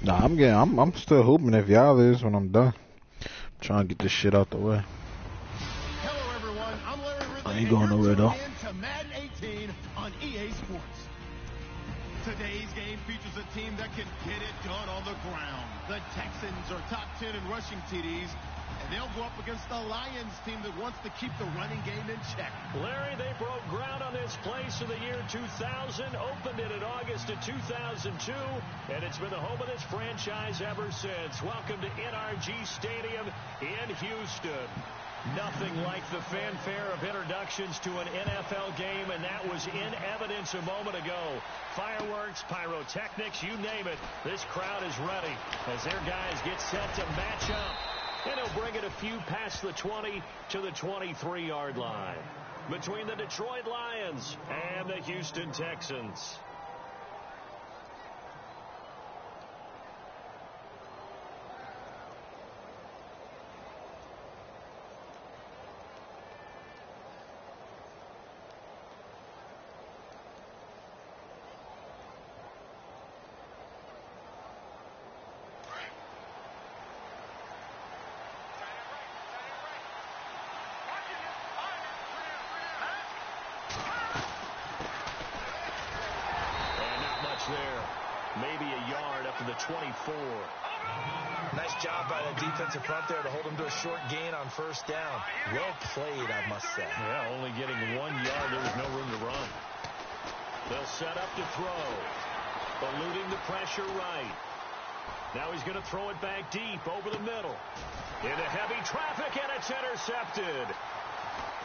Nah, I'm still hooping if y'all is when I'm done. Trying to get this shit out the way. Hello, everyone. I'm Larry Ridley. I ain't going nowhere though. To Madden 18 on EA Sports. Today's game features a team that can get it done on the ground. The Texans are top 10 in rushing TDs, and they'll go up against the Lions team that wants to keep the running game in check. Larry, they broke ground on this place in the year 2000, opened it in August of 2002, and it's been the home of this franchise ever since. Welcome to NRG Stadium in Houston. Nothing like the fanfare of introductions to an NFL game, and that was in evidence a moment ago. Fireworks, pyrotechnics, you name it. This crowd is ready as their guys get set to match up. And he'll bring it a few past the 20 to the 23-yard line between the Detroit Lions and the Houston Texans. There, maybe a yard up to the 24. Nice job by the defensive front there to hold them to a short gain on first down. Well played, I must say. Yeah, only getting 1 yard. There was no room to run. They'll set up to throw. Eluding the pressure right. Now he's going to throw it back deep over the middle. Into heavy traffic, and it's intercepted.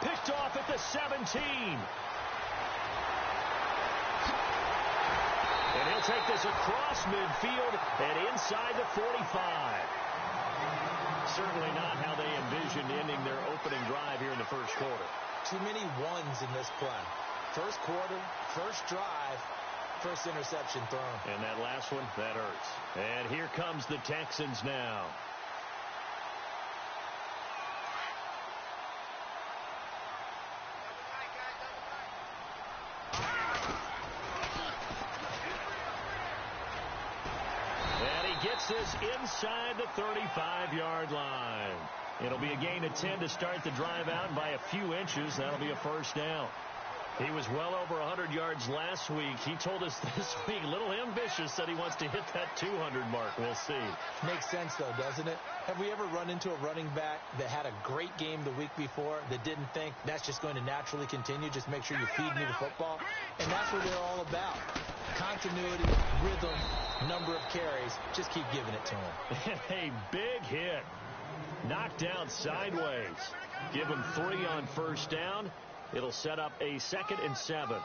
Picked off at the 17. And he'll take this across midfield and inside the 45. Certainly not how they envisioned ending their opening drive here in the first quarter. Too many ones in this play. First quarter, first drive, first interception thrown. And that last one, that hurts. And here comes the Texans now. Gets this inside the 35-yard line. It'll be a gain of 10 to start the drive out, and by a few inches, that'll be a first down. He was well over 100 yards last week. He told us this week, a little ambitious, that he wants to hit that 200 mark. We'll see. Makes sense, though, doesn't it? Have we ever run into a running back that had a great game the week before that didn't think that's just going to naturally continue? Just make sure you feed me the football. And that's what they're all about. Continuity, rhythm, number of carries. Just keep giving it to him. A big hit. Knocked down sideways. Give him 3 on first down. It'll set up a 2nd and 7.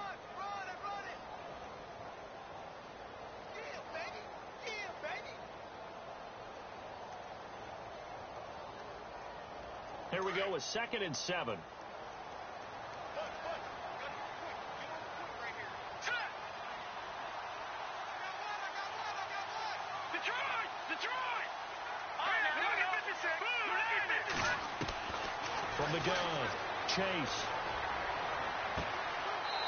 Here we go with 2nd and 7. From the gun, Chase.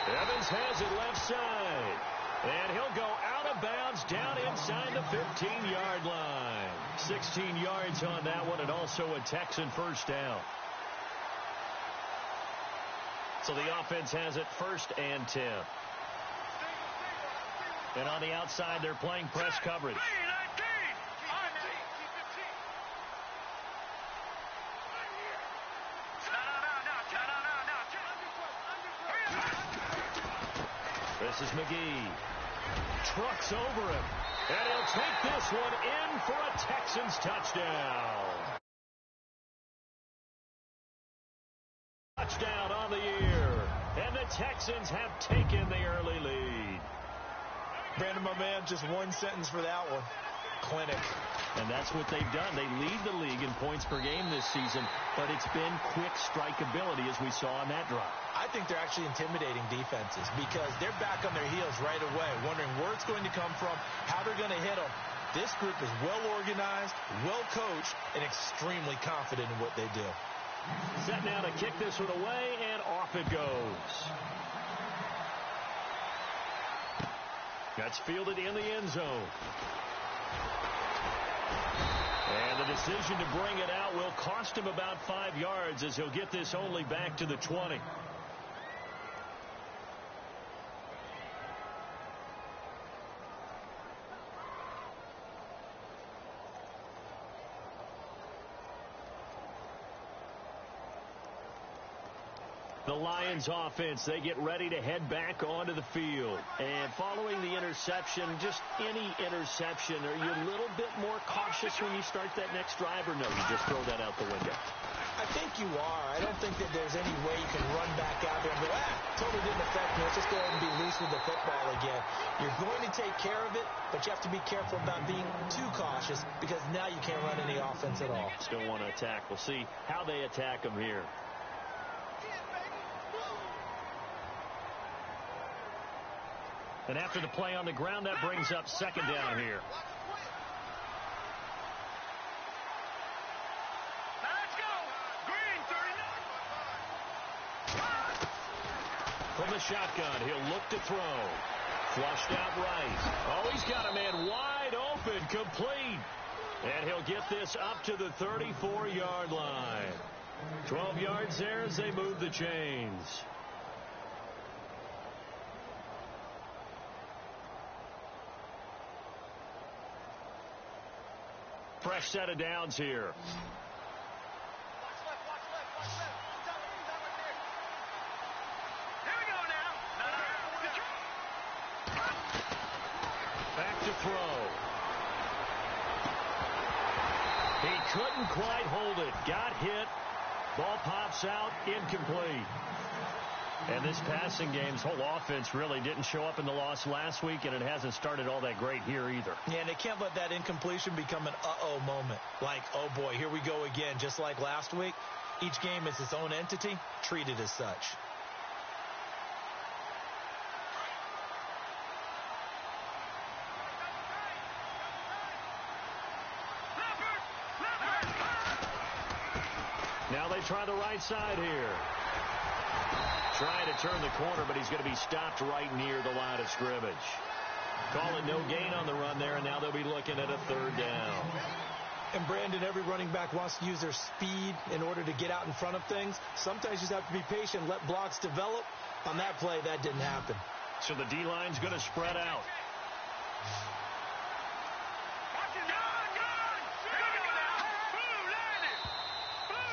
Evans has it left side. And he'll go out of bounds down inside the 15-yard line. 16 yards on that one, and also a Texan first down. So the offense has it 1st and 10. And on the outside, they're playing press coverage. This is McGee. Trucks over him. And he'll take this one in for a Texans touchdown. Touchdown on the year. And the Texans have taken the early lead. Brandon, my man, just one sentence for that one. Clinic. And that's what they've done. They lead the league in points per game this season, but it's been quick strikeability as we saw on that drive. I think they're actually intimidating defenses because they're back on their heels right away, wondering where it's going to come from, how they're going to hit them. This group is well organized, well coached, and extremely confident in what they do. Set now to kick this one away, and off it goes. That's fielded in the end zone. And the decision to bring it out will cost him about 5 yards as he'll get this only back to the 20. The Lions offense, they get ready to head back onto the field. And following the interception, just any interception, are you a little bit more cautious when you start that next drive, or no, you just throw that out the window? I think you are. I don't think that there's any way you can run back out there and go, totally didn't affect me. Let's just go ahead and be loose with the football again. You're going to take care of it, but you have to be careful about being too cautious because now you can't run any offense at all. Still want to attack. We'll see how they attack them here. And after the play on the ground, that brings up second down here. From the shotgun, he'll look to throw. Flushed out right. Oh, he's got a man wide open, complete. And he'll get this up to the 34-yard line. 12 yards there as they move the chains. Fresh set of downs here. Back to throw. He couldn't quite hold it. Got hit. Ball pops out. Incomplete. And this passing game's whole offense really didn't show up in the loss last week, and it hasn't started all that great here either. Yeah, and they can't let that incompletion become an uh-oh moment. Like, oh boy, here we go again, just like last week. Each game is its own entity, treated as such. Now they try the right side here. Trying to turn the corner, but he's going to be stopped right near the line of scrimmage. Calling no gain on the run there, and now they'll be looking at a third down. And Brandon, every running back wants to use their speed in order to get out in front of things. Sometimes you just have to be patient, let blocks develop. On that play, that didn't happen. So the D-line's going to spread out.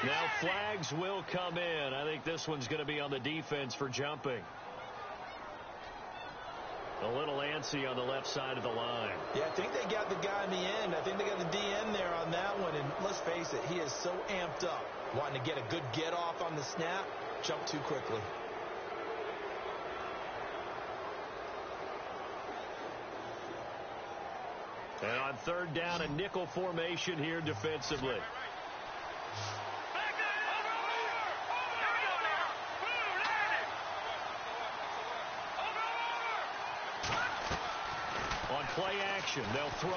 Now flags will come in. I think this one's going to be on the defense for jumping. A little antsy on the left side of the line. Yeah, I think they got the guy in the end. I think they got the DN there on that one. And let's face it, he is so amped up, wanting to get a good get off on the snap, jump too quickly. And on third down, a nickel formation here defensively. Play action. They'll throw.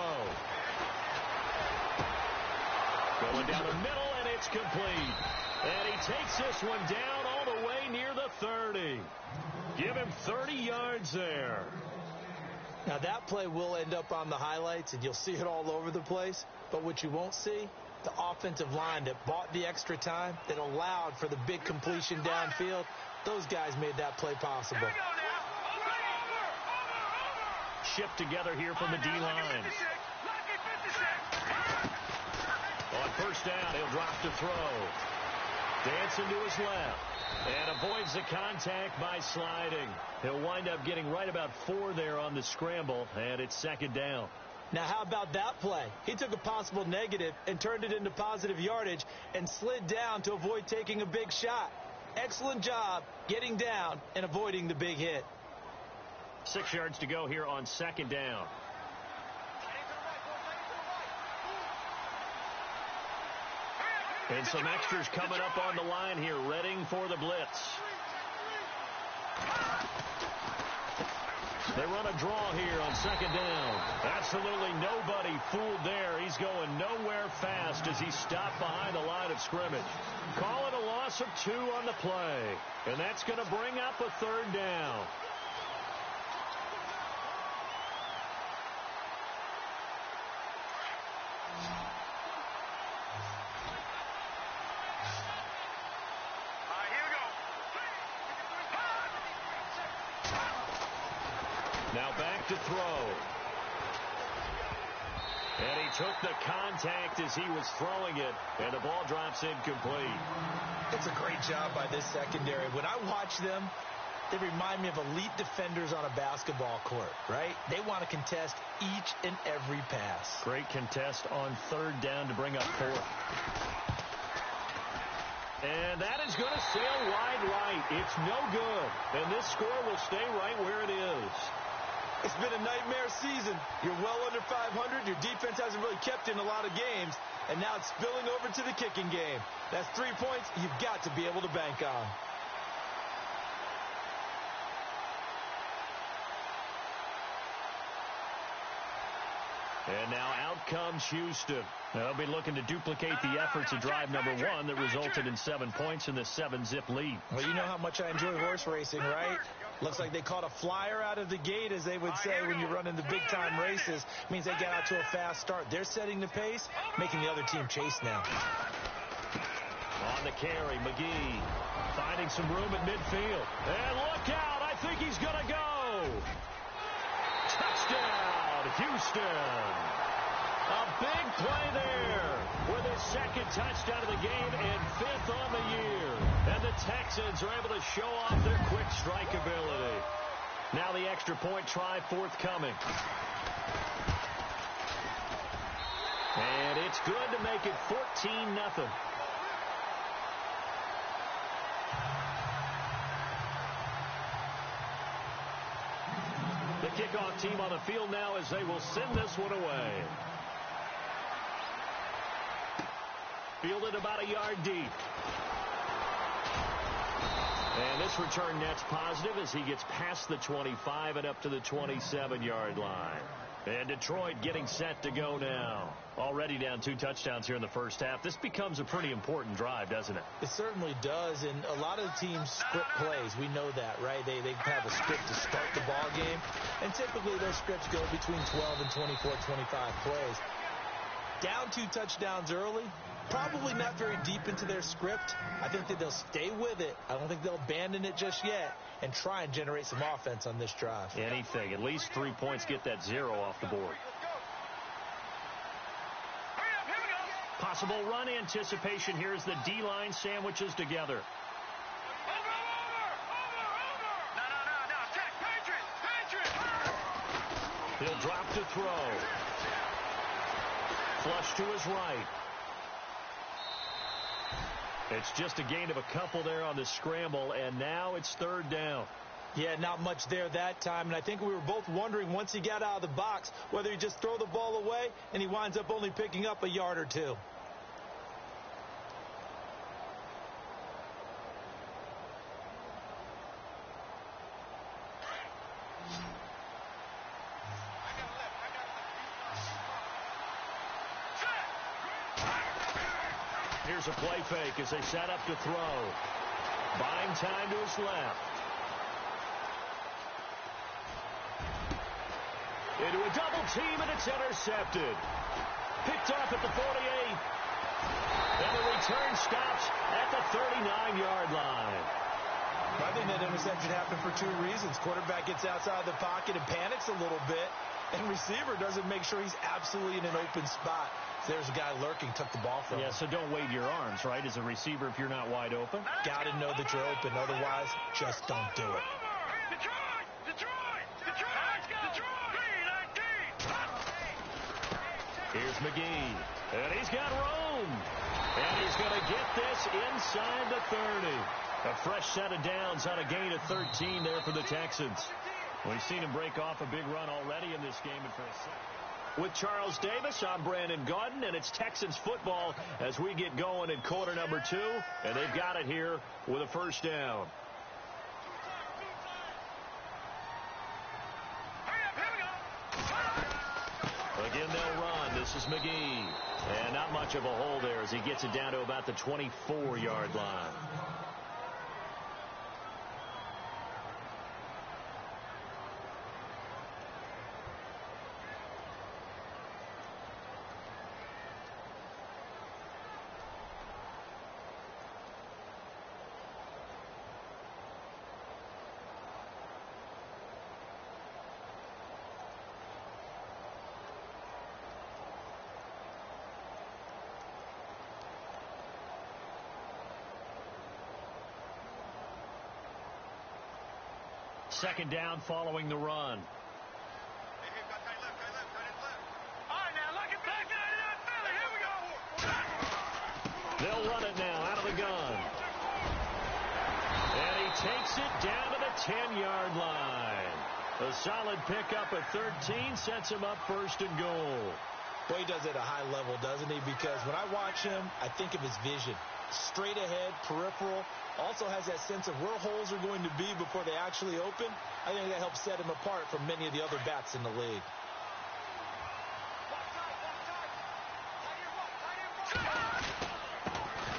Going down the middle, and it's complete. And he takes this one down all the way near the 30. Give him 30 yards there. Now, that play will end up on the highlights, and you'll see it all over the place. But what you won't see, the offensive line that bought the extra time, that allowed for the big completion downfield, those guys made that play possible. Shipped together here from the D-line. On first down, he'll drop to throw. Dancing to his left. And avoids the contact by sliding. He'll wind up getting right about 4 there on the scramble, and it's second down. Now, how about that play? He took a possible negative and turned it into positive yardage and slid down to avoid taking a big shot. Excellent job getting down and avoiding the big hit. 6 yards to go here on second down. And some extras coming up on the line here, readying for the blitz. They run a draw here on second down. Absolutely nobody fooled there. He's going nowhere fast as he's stopped behind the line of scrimmage. Call it a loss of 2 on the play. And that's going to bring up a third down. Now back to throw. And he took the contact as he was throwing it, and the ball drops incomplete. It's a great job by this secondary. When I watch them, they remind me of elite defenders on a basketball court, right? They want to contest each and every pass. Great contest on third down to bring up fourth. And that is going to sail wide right. It's no good. And this score will stay right where it is. It's been a nightmare season. You're well under 500. Your defense hasn't really kept you in a lot of games. And now it's spilling over to the kicking game. That's 3 points you've got to be able to bank on. And now out comes Houston. They'll be looking to duplicate the efforts of drive number 1 that resulted in 7 points in this 7-zip lead. Well, you know how much I enjoy horse racing, right? Looks like they caught a flyer out of the gate, as they would say when you run into big-time races. Means they get out to a fast start. They're setting the pace, making the other team chase now. On the carry, McGee finding some room at midfield. And look out, I think he's going to go. Touchdown, Houston. A big play there with his second touchdown of the game and 5th on the year. And the Texans are able to show off their quick strike ability. Now the extra point try forthcoming. And it's good to make it 14-0. The kickoff team on the field now as they will send this one away. Fielded about a yard deep. And this return net's positive as he gets past the 25 and up to the 27-yard line. And Detroit getting set to go now. Already down 2 touchdowns here in the first half. This becomes a pretty important drive, doesn't it? It certainly does, and a lot of the teams script plays. We know that, right? They have a script to start the ball game, and typically those scripts go between 12 and 24, 25 plays. Down 2 touchdowns early, probably not very deep into their script. I think that they'll stay with it. I don't think they'll abandon it just yet and try and generate some offense on this drive. Anything. At least 3 points, get that 0 off the board. Possible run anticipation here as the D-line sandwiches together. He'll drop to throw. Flush to his right. It's just a gain of a couple there on the scramble, and now it's 3rd down. Yeah, not much there that time, and I think we were both wondering once he got out of the box whether he just throw the ball away, and he winds up only picking up a yard or 2. Here's a play fake as they set up to throw. Buying time to his left. Into a double team, and it's intercepted. Picked off at the 48. And the return stops at the 39-yard line. I think that interception happened for 2 reasons. Quarterback gets outside the pocket and panics a little bit, and receiver doesn't make sure he's absolutely in an open spot. So there's a guy lurking, took the ball from him. Yeah, so don't wave your arms, right, as a receiver if you're not wide open. Got to know that you're open. Otherwise, just don't do it. Here's McGee, and he's got room. And he's going to get this inside the 30. A fresh set of downs on a gain of 13 there for the Texans. We've seen him break off a big run already in this game. And for a second. With Charles Davis, I'm Brandon Gaudin, and it's Texans football as we get going in quarter number 2. And they've got it here with a 1st down. Again, they'll run. This is McGee. And not much of a hole there as he gets it down to about the 24-yard line. second down following the run. They'll run it now out of the gun. And he takes it down to the 10-yard line. A solid pickup at 13 sets him up first and goal. Boy, he does it at a high level, doesn't he? Because when I watch him, I think of his vision. Straight ahead, peripheral. Also has that sense of where holes are going to be before they actually open. I think that helps set him apart from many of the other backs in the league.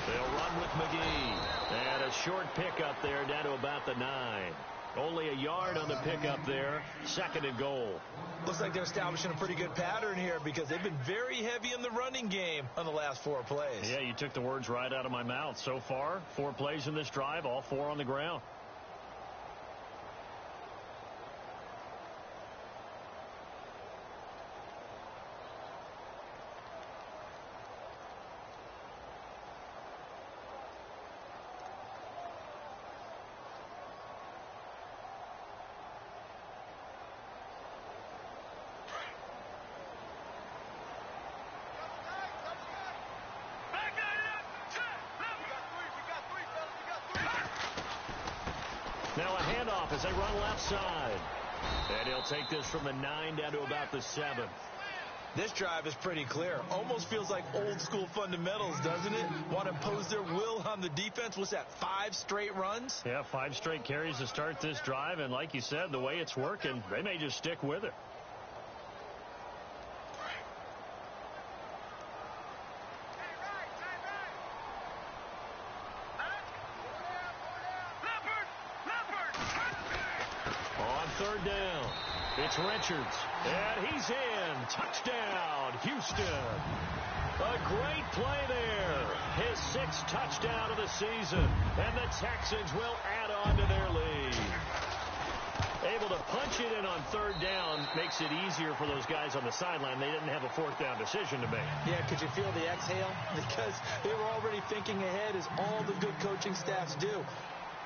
They'll run with McGee. And a short pickup there down to about the 9. Only a yard on the pickup there. Second and goal. Looks like they're establishing a pretty good pattern here because they've been very heavy in the running game on the last 4 plays. Yeah, you took the words right out of my mouth. So far, 4 plays in this drive, all 4 on the ground. Now a handoff as they run left side. And he'll take this from the 9 down to about the 7. This drive is pretty clear. Almost feels like old school fundamentals, doesn't it? Want to impose their will on the defense. What's that, 5 straight runs? Yeah, 5 straight carries to start this drive. And like you said, the way it's working, they may just stick with it. Third down. It's Richards. And he's in. Touchdown, Houston. A great play there. His 6th touchdown of the season. And the Texans will add on to their lead. Able to punch it in on third down makes it easier for those guys on the sideline. They didn't have a 4th down decision to make. Yeah, could you feel the exhale? Because they were already thinking ahead, as all the good coaching staffs do.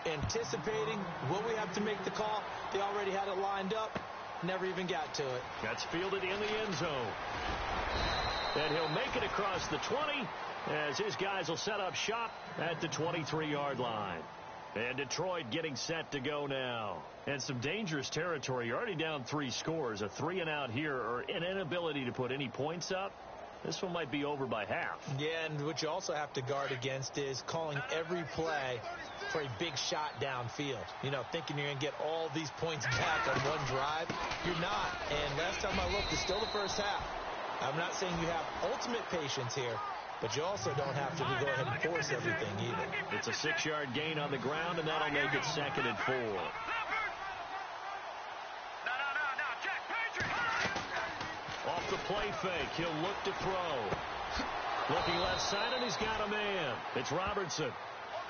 Anticipating, will we have to make the call? They already had it lined up, never even got to it. That's fielded in the end zone. And he'll make it across the 20 as his guys will set up shop at the 23-yard line. And Detroit getting set to go now. And some dangerous territory. You're already down 3 scores. A 3-and-out here or an inability to put any points up. This one might be over by half. Yeah, and what you also have to guard against is calling every play for a big shot downfield. You know, thinking you're going to get all these points back on one drive. You're not. And last time I looked, it's still the first half. I'm not saying you have ultimate patience here, but you also don't have to go ahead and force everything either. It's a 6-yard gain on the ground, and that'll make it 2nd and 4. Off the play fake, he'll look to throw. Looking left side, and he's got a man. It's Robertson.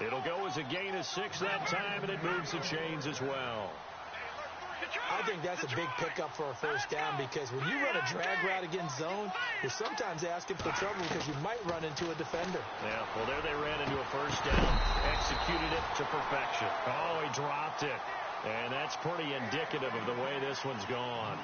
It'll go as a gain of 6 that time, and it moves the chains as well. I think that's a big pickup for a first down because when you run a drag route against zone, you're sometimes asking for trouble because you might run into a defender. Yeah, well, there they ran into a first down, executed it to perfection. Oh, he dropped it. And that's pretty indicative of the way this one's gone.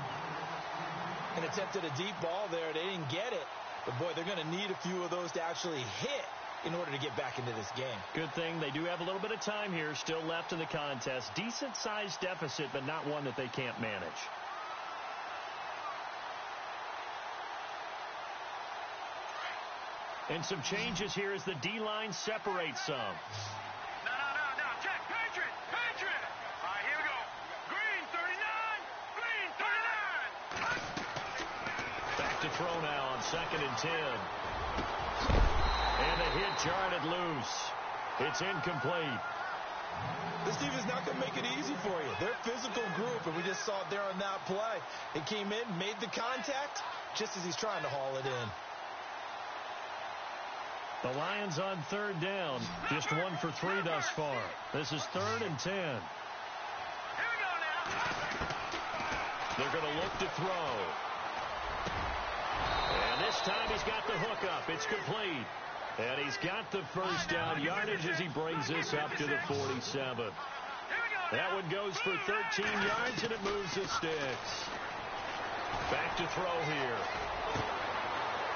And attempted a deep ball there. They didn't get it. But, boy, they're going to need a few of those to actually hit in order to get back into this game. Good thing they do have a little bit of time here still left in the contest. Decent-sized deficit, but not one that they can't manage. And some changes here as the D-line separates some. No. Check. Patriot. All right, here we go. Green, 39. Back to throw now on 2nd and 10. And the hit jarred it loose. It's incomplete. This defense is not going to make it easy for you. They're a physical group, and we just saw it there on that play. It came in, made the contact, just as he's trying to haul it in. The Lions on 3rd down. Just 1 for 3 thus far. This is 3rd and 10. Here we go now. They're going to look to throw. And this time he's got the hook up. It's complete. And he's got the first down yardage as he brings this up to the 47. Here we go That one goes for 13 yards, and it moves the sticks. Back to throw here.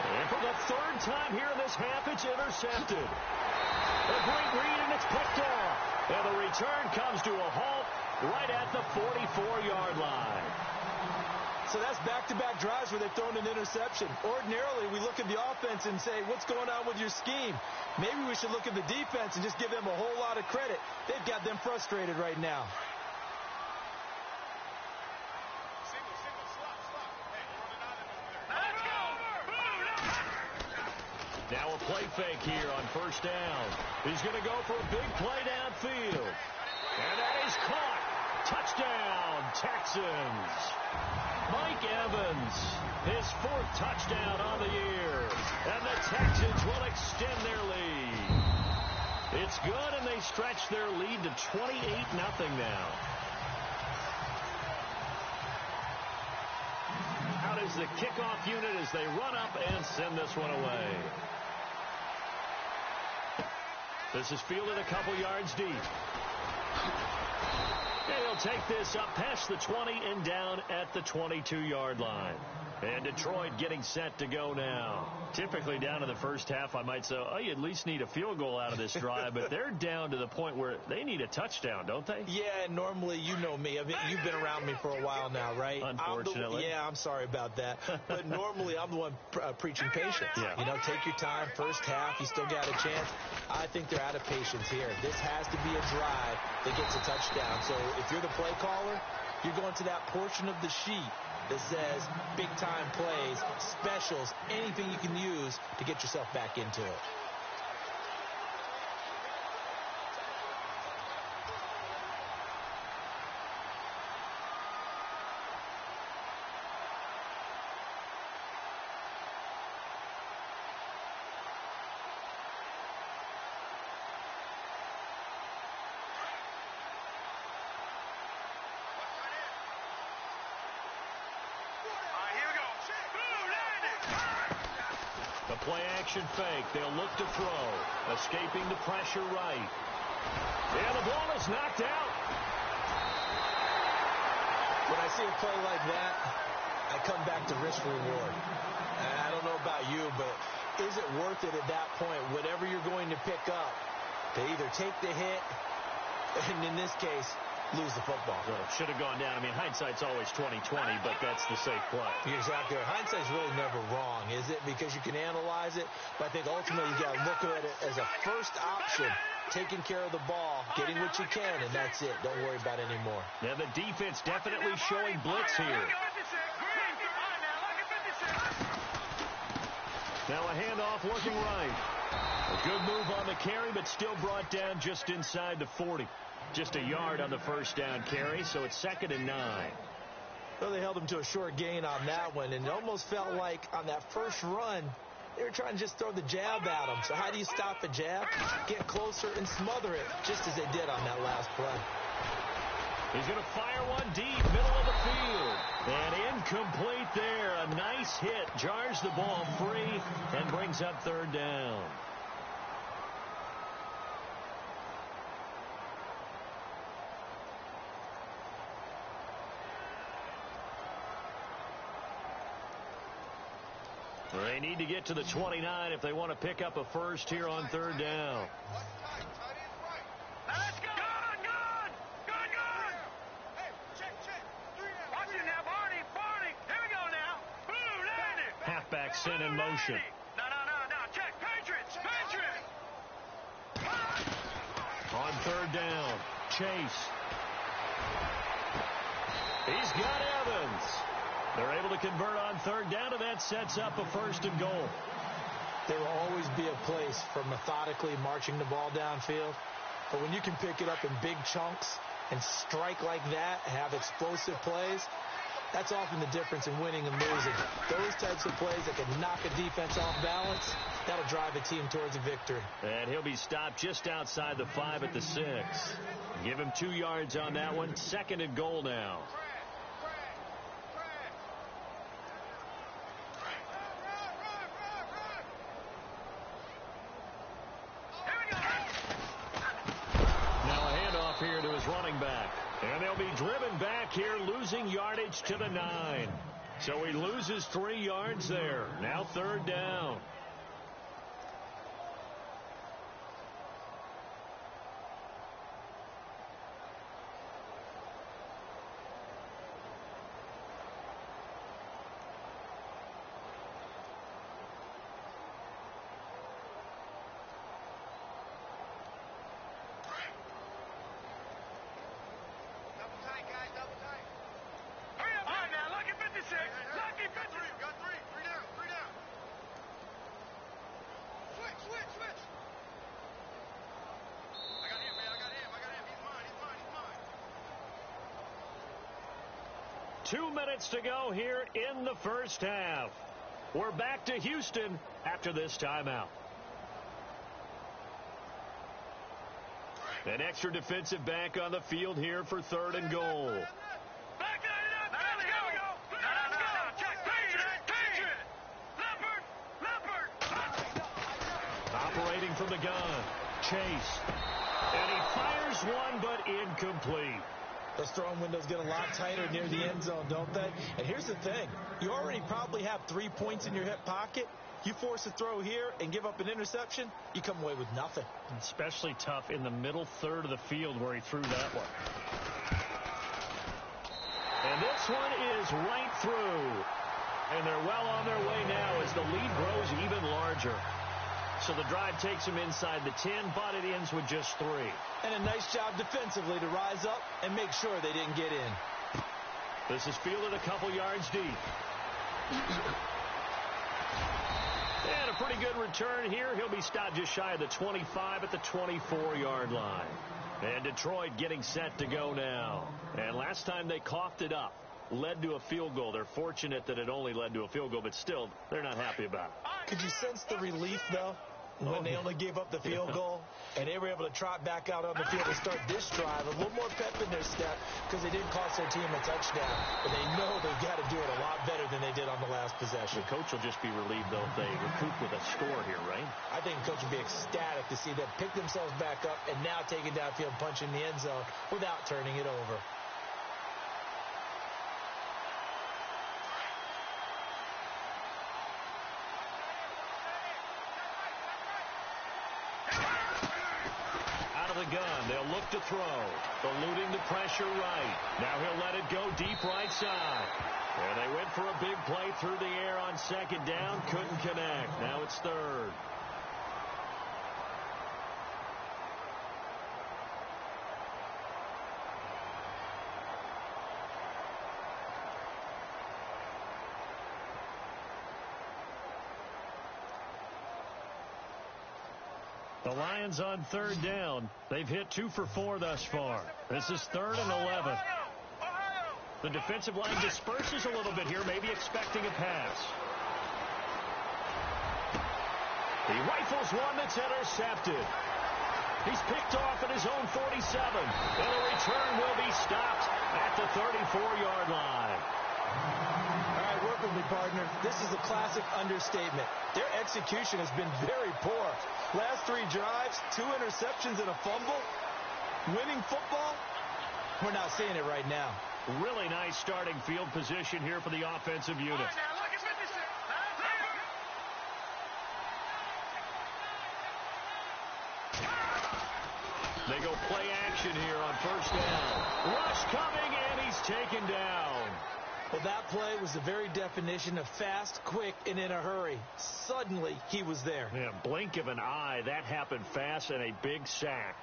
And for the third time here in this half, it's intercepted. A great read, and it's picked off. And the return comes to a halt right at the 44-yard line. So that's back-to-back drives where they've thrown an interception. Ordinarily, we look at the offense and say, what's going on with your scheme? Maybe we should look at the defense and just give them a whole lot of credit. They've got them frustrated right now. Now a play fake here on first down. He's going to go for a big play downfield. And that is caught. Touchdown, Texans. Mike Evans, his 4th touchdown on the year. And the Texans will extend their lead. It's good, and they stretch their lead to 28-0 now. Out is the kickoff unit as they run up and send this one away. This is fielded a couple yards deep. And he'll take this up past the 20 and down at the 22-yard line. And Detroit getting set to go now. Typically down in the first half, I might say, oh, you at least need a field goal out of this drive. But they're down to the point where they need a touchdown, don't they? Yeah, normally, you know me. I mean, you've been around me for a while now, right? Unfortunately. I'm sorry about that. But normally, I'm the one preaching patience. Yeah. You know, take your time. First half, you still got a chance. I think they're out of patience here. This has to be a drive that gets a touchdown. So if you're the play caller, you're going to that portion of the sheet that says big-time plays, specials, anything you can use to get yourself back into it. Play-action fake. They'll look to throw. Escaping the pressure right. And the ball is knocked out. When I see a play like that, I come back to risk-reward. I don't know about you, but is it worth it at that point, whatever you're going to pick up, to either take the hit, and in this case, lose the football? Well, should have gone down. I mean, hindsight's always 20/20, but that's the safe play. Exactly. Hindsight's really never wrong, is it? Because you can analyze it, but I think ultimately you got to look at it as a first option, taking care of the ball, getting what you can, and that's it. Don't worry about it anymore. Yeah, the defense definitely showing blitz here. Now a handoff looking right. A good move on the carry, but still brought down just inside the 40. Just a yard on the first down carry, so it's 2nd and 9. Well, they held him to a short gain on that one, and it almost felt like on that first run, they were trying to just throw the jab at him. So how do you stop a jab? Get closer and smother it, just as they did on that last play. He's going to fire one deep, middle of the field. And incomplete there. A nice hit. Jars the ball free and brings up 3rd down. They need to get to the 29 if they want to pick up a first here on 3rd down. Let's go! Good! Hey, check. Watch it now, Barney. Here we go now. Boom, landed. Halfback sent in motion. No. Check. Patriots. On 3rd down, Chase. He's got Evans. They're able to convert on 3rd down, and that sets up a 1st and goal. There will always be a place for methodically marching the ball downfield. But when you can pick it up in big chunks and strike like that, have explosive plays, that's often the difference in winning and losing. Those types of plays that can knock a defense off balance, that'll drive a team towards a victory. And he'll be stopped just outside the 5 at the 6. Give him 2 yards on that one. 2nd and goal now. Here to his running back. driven back here, losing yardage to the 9. So he loses 3 yards there. Now 3rd down. Switch. I got him, man. I got him. He's mine. 2 minutes to go here in the first half. We're back to Houston after this timeout. An extra defensive back on the field here for 3rd and goal. Back it up. Here we go. Let's go. Check. Patriot. Leopard. Operating from the gun. Chase. And he fires one, but incomplete. Those throwing windows get a lot tighter near the end zone, don't they? And here's the thing. You already probably have 3 points in your hip pocket. You force a throw here and give up an interception, you come away with nothing. Especially tough in the middle third of the field where he threw that one. And this one is right through. And they're well on their way now as the lead grows even larger. So the drive takes them inside the 10, but it ends with just 3. And a nice job defensively to rise up and make sure they didn't get in. This is fielded a couple yards deep. And a pretty good return here. He'll be stopped just shy of the 25 at the 24-yard line. And Detroit getting set to go now. And last time they coughed it up, led to a field goal. They're fortunate that it only led to a field goal, but still, they're not happy about it. Could you sense the relief, though, when they only gave up the field goal and they were able to trot back out on the field and start this drive? A little more pep in their step because they didn't cost their team a touchdown, but they know they've got to do it a lot better than they did on the last possession. The coach will just be relieved, though, if they recoup with a score here, right? I think the coach will be ecstatic to see them pick themselves back up and now take it downfield, punch in the end zone without turning it over. Gun. They'll look to throw. Eluding the pressure right. Now he'll let it go deep right side. And they went for a big play through the air on 2nd down. Couldn't connect. Now it's 3rd. The Lions on 3rd down. They've hit 2 for 4 thus far. This is 3rd and 11. The defensive line disperses a little bit here, maybe expecting a pass. He rifles one that's intercepted. He's picked off at his own 47. And the return will be stopped at the 34-yard line. All right, work with me, partner. This is a classic understatement. Their execution has been very poor. Last 3 drives, 2 interceptions and a fumble. Winning football? We're not seeing it right now. Really nice starting field position here for the offensive unit. They go play action here on 1st down. Rush coming, and he's taken down. Well, that play was the very definition of fast, quick, and in a hurry. Suddenly, he was there. Yeah, blink of an eye. That happened fast and a big sack.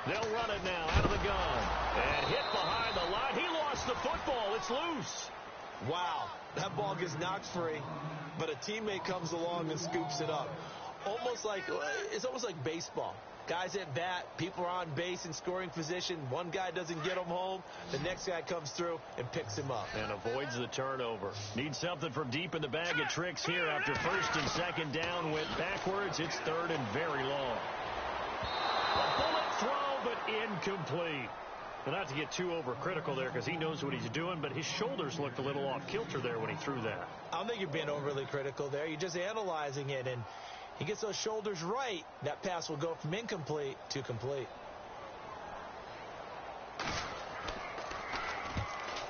They'll run it now out of the gun. And hit behind the line. He lost the football. It's loose. Wow, that ball gets knocked free, but a teammate comes along and scoops it up. It's almost like baseball. Guys at bat, people are on base in scoring position. One guy doesn't get him home. The next guy comes through and picks him up. And avoids the turnover. Needs something from deep in the bag of tricks here after 1st and 2nd down. Went backwards. It's 3rd and very long. A bullet throw, but incomplete. But not to get too overcritical there because he knows what he's doing, but his shoulders looked a little off kilter there when he threw that. I don't think you're being overly critical there. You're just analyzing it, and he gets those shoulders right. That pass will go from incomplete to complete.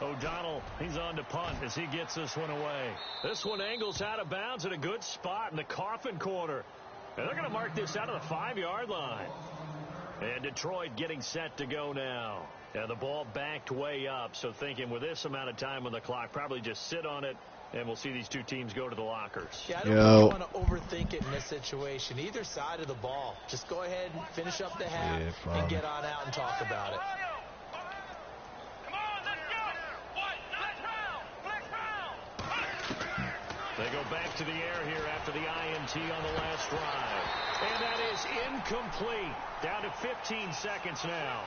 O'Donnell, he's on to punt as he gets this one away. This one angles out of bounds at a good spot in the coffin corner. And they're going to mark this out of the 5-yard line. And Detroit getting set to go now. And the ball backed way up, so thinking with this amount of time on the clock, probably just sit on it, and we'll see these two teams go to the lockers. Yeah, I don't really want to overthink it in this situation. Either side of the ball. Just go ahead and finish up the half and get on out and talk about it. They go back to the air here after the INT on the last drive. And that is incomplete. Down to 15 seconds now.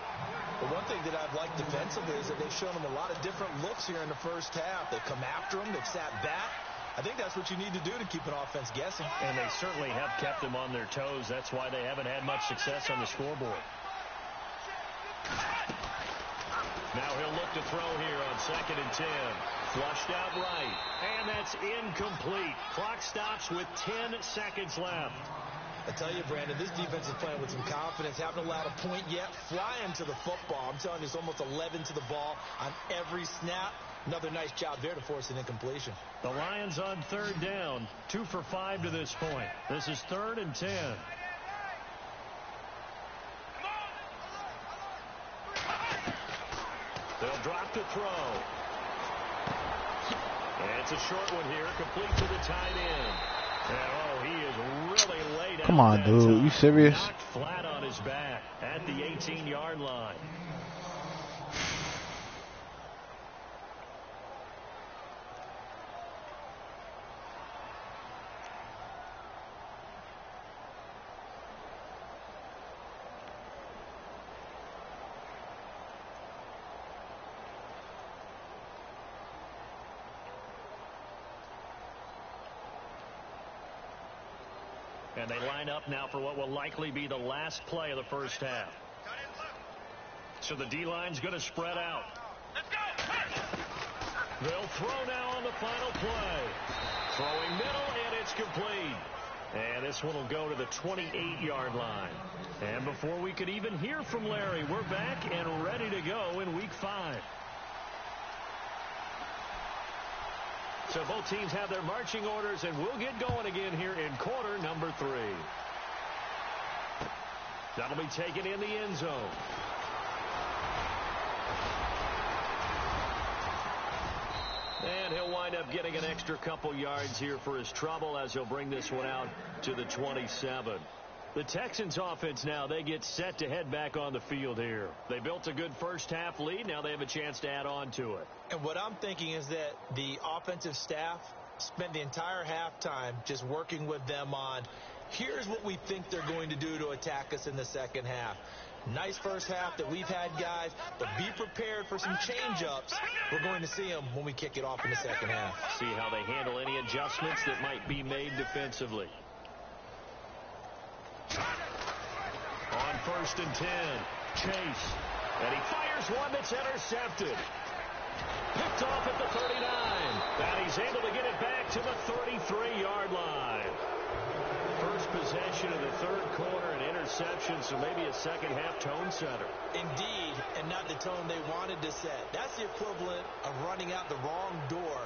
The one thing that I've liked defensively is that they've shown them a lot of different looks here in the first half. They've come after them. They've sat back. I think that's what you need to do to keep an offense guessing. And they certainly have kept them on their toes. That's why they haven't had much success on the scoreboard. Now he'll look to throw here on 2nd and 10. Flushed out right. And that's incomplete. Clock stops with 10 seconds left. I tell you, Brandon, this defense is playing with some confidence. Haven't allowed a point yet. Flying to the football. I'm telling you, it's almost 11 to the ball on every snap. Another nice job there to force an incompletion. The Lions on 3rd down. 2 for 5 to this point. This is 3rd and 10. They'll drop to throw. And it's a short one here, complete to the tight end. And, oh, he is really laid out. Come on, dude. You serious? Knocked flat on his back at the 18-yard line. And they line up now for what will likely be the last play of the first half. So the D-line's going to spread out. They'll throw now on the final play. Throwing middle, and it's complete. And this one will go to the 28-yard line. And before we could even hear from Larry, we're back and ready to go in Week 5. So both teams have their marching orders, and we'll get going again here in quarter number 3. That'll be taken in the end zone. And he'll wind up getting an extra couple yards here for his trouble as he'll bring this one out to the 27. The Texans offense now, they get set to head back on the field here. They built a good first half lead. Now they have a chance to add on to it. And what I'm thinking is that the offensive staff spent the entire halftime just working with them on, here's what we think they're going to do to attack us in the second half. Nice first half that we've had, guys, but be prepared for some change-ups. We're going to see them when we kick it off in the second half. See how they handle any adjustments that might be made defensively. On 1st and 10, Chase. And he fires one that's intercepted. Picked off at the 39. And he's able to get it back to the 33-yard line. First possession of the third quarter, an interception, so maybe a second half tone setter. Indeed, and not the tone they wanted to set. That's the equivalent of running out the wrong door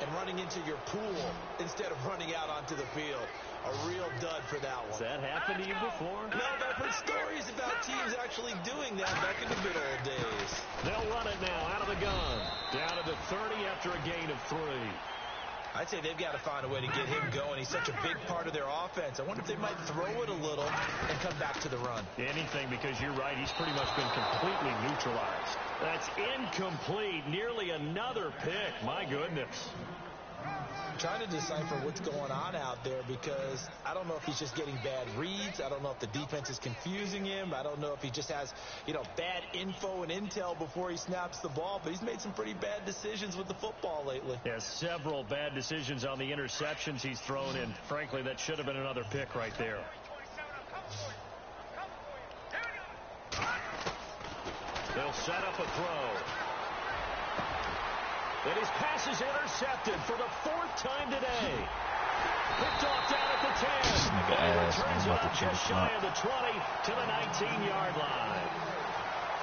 and running into your pool instead of running out onto the field. A real dud for that one. Has that happened to you before? No, but I've heard stories about teams actually doing that back in the good old days. They'll run it now out of the gun. Down to the 30 after a gain of 3. I'd say they've got to find a way to get him going. He's such a big part of their offense. I wonder if they might throw it a little and come back to the run. Anything, because you're right. He's pretty much been completely neutralized. That's incomplete. Nearly another pick. My goodness. I'm trying to decipher what's going on out there because I don't know if he's just getting bad reads. I don't know if the defense is confusing him. I don't know if he just has, bad info and intel before he snaps the ball. But he's made some pretty bad decisions with the football lately. Yeah, several bad decisions on the interceptions he's thrown in. Frankly, that should have been another pick right there. They'll set up a throw. And his pass is intercepted for the 4th time today. Picked off down at the 10. nigga And he ass, returns man, it about up to just jump shy up. of the 20 to the 19-yard line.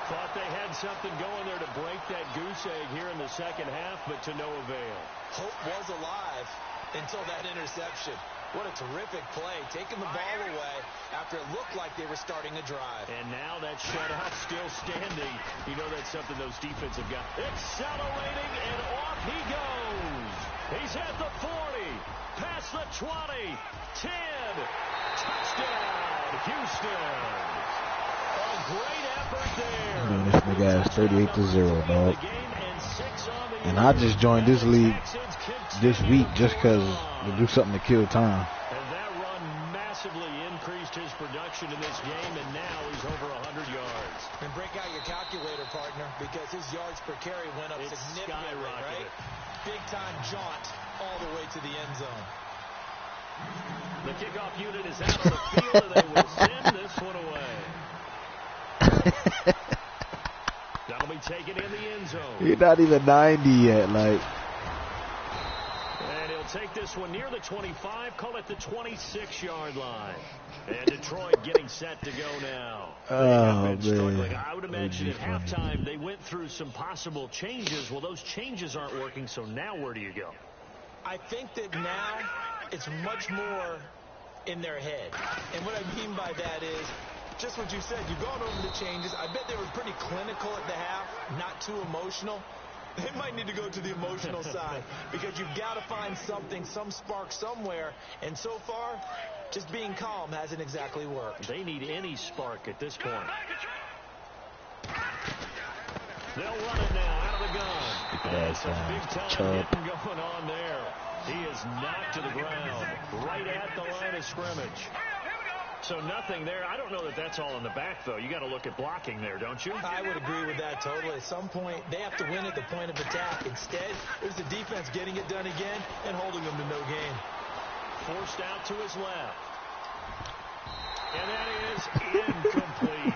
Thought they had something going there to break that goose egg here in the second half, but to no avail. Hope was alive until that interception. What a terrific play, taking the ball away after it looked like they were starting a drive. And now that shutout still standing. You know that's something those defensive guys. Accelerating, and off he goes. He's at the 40, past the 20, 10. Touchdown, Houston. A great effort there. Man, this nigga has 38-0, dog. And I just joined this league this week just because to do something to kill time. And that run massively increased his production in this game, and now he's over 100 yards. And break out your calculator, partner, because his yards per carry went up It's significantly, right? skyrocketed. Big-time jaunt all the way to the end zone. The kickoff unit is out on the field, and they will send this one away. That'll be taken in the end zone. He's not even 90 yet, like. And he'll take this one near the 25, call it the 26-yard line. And Detroit getting set to go now. Oh, man. I would imagine at halftime they went through some possible changes. Well, those changes aren't working, so now where do you go? I think that now it's much more in their head. And what I mean by that is just what you said. You've gone over the changes. I bet they were pretty clinical at the half, not too emotional. They might need to go to the emotional side because you've got to find something, some spark somewhere. And so far, just being calm hasn't exactly worked. They need any spark at this point. They'll run it now out of the gun. And some big-time hitting going on there. He is knocked to the ground right at the line of scrimmage. So nothing there. I don't know that that's all in the back, though. You got to look at blocking there, don't you? I would agree with that totally. At some point, they have to win at the point of attack. Instead, it was the defense getting it done again and holding them to no gain. Forced out to his left. And that is incomplete.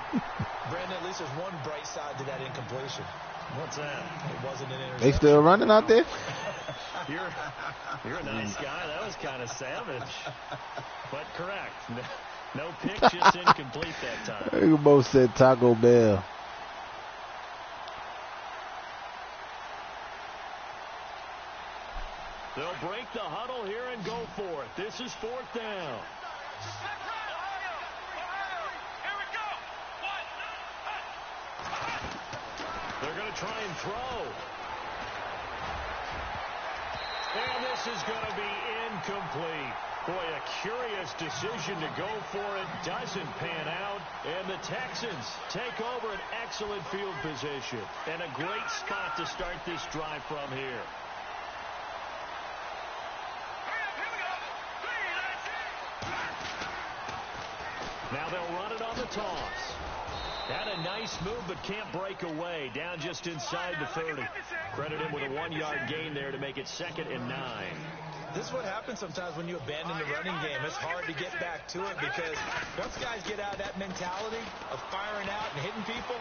Brandon, at least there's one bright side to that incompletion. What's that? It wasn't an interception. They still running out there? You're a nice guy. That was kind of savage. But correct. No pick, just incomplete that time. You both said Taco Bell. They'll break the huddle here and go for it. This is 4th down. They're going to try and throw. And this is going to be incomplete. Boy, a curious decision to go for it. Doesn't pan out. And the Texans take over an excellent field position. And a great spot to start this drive from here. Now they'll run it on the toss. Had a nice move, but can't break away. Down just inside the 30. Credit him with a 1-yard gain there to make it 2nd and 9. This is what happens sometimes when you abandon the running game. It's hard to get back to it because once guys get out of that mentality of firing out and hitting people,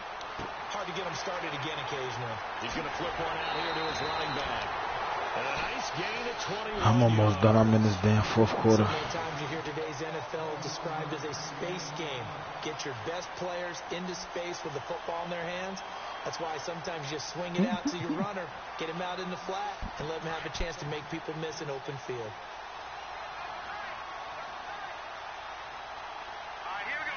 hard to get them started again occasionally. He's going to flip one out here to his running back. And a nice gain at 21. I'm almost done. I'm in this damn 4th quarter. So many times you hear today's NFL described as a space game. Get your best players into space with the football in their hands. That's why sometimes you just swing it out to your runner, get him out in the flat, and let him have a chance to make people miss an open field. All right, here we go.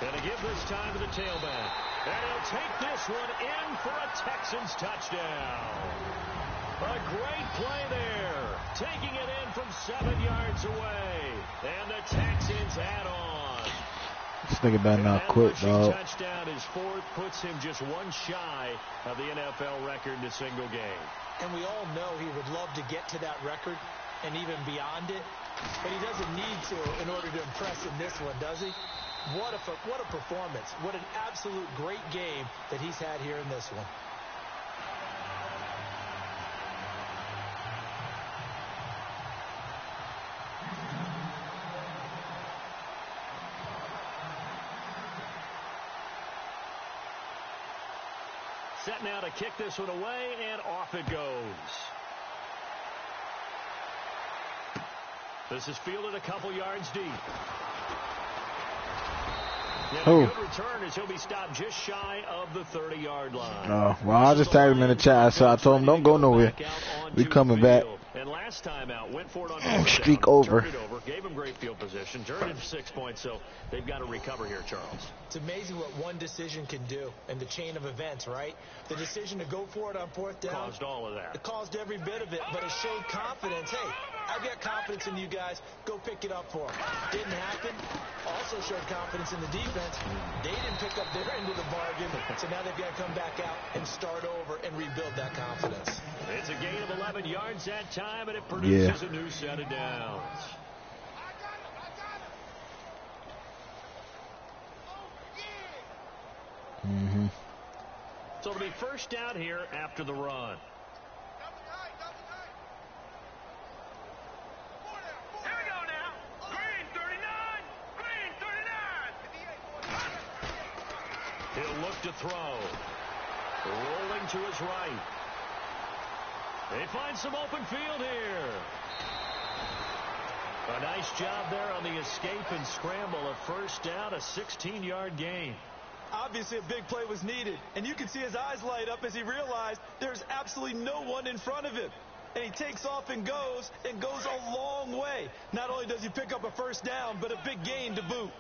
Going to give this time to the tailback. And he'll take this one in for a Texans touchdown. A great play there. Taking it in from 7 yards away. And the Texans add on. This nigga better not quit, dog. Touchdown, his 4th, puts him just one shy of the NFL record in a single game. And we all know he would love to get to that record and even beyond it. But he doesn't need to in order to impress in this one, does he? What a performance. What an absolute great game that he's had here in this one. set now to kick this one away, and off it goes. This is fielded a couple yards deep. And a good return as he'll be stopped just shy of the 30-yard line. Oh, well, I just tagged him in the chat, so I told him don't go nowhere. We coming back. And last time out, went for it on streak over. Turned it over, gave him great field position, turned it for 6 points, so they've got to recover here, Charles. It's amazing what one decision can do in the chain of events, right? The decision to go for it on fourth down. Caused all of that. It caused every bit of it, but it showed confidence. Hey, I've got confidence in you guys. Go pick it up for them. Didn't happen. Also showed confidence in the defense. They didn't pick up their end of the bargain, so now they've got to come back out and start over and rebuild that confidence. It's a gain of 11 yards that time, and it produces a new set of downs. So it'll be first down here after the run. Here we go now. Green 39. Green 39. He'll look to throw. Rolling to his right. They find some open field here. A nice job there on the escape and scramble. A first down, a 16-yard gain. Obviously, a big play was needed, and you can see his eyes light up as he realized there's absolutely no one in front of him. And he takes off and goes a long way. Not only does he pick up a first down, but a big gain to boot.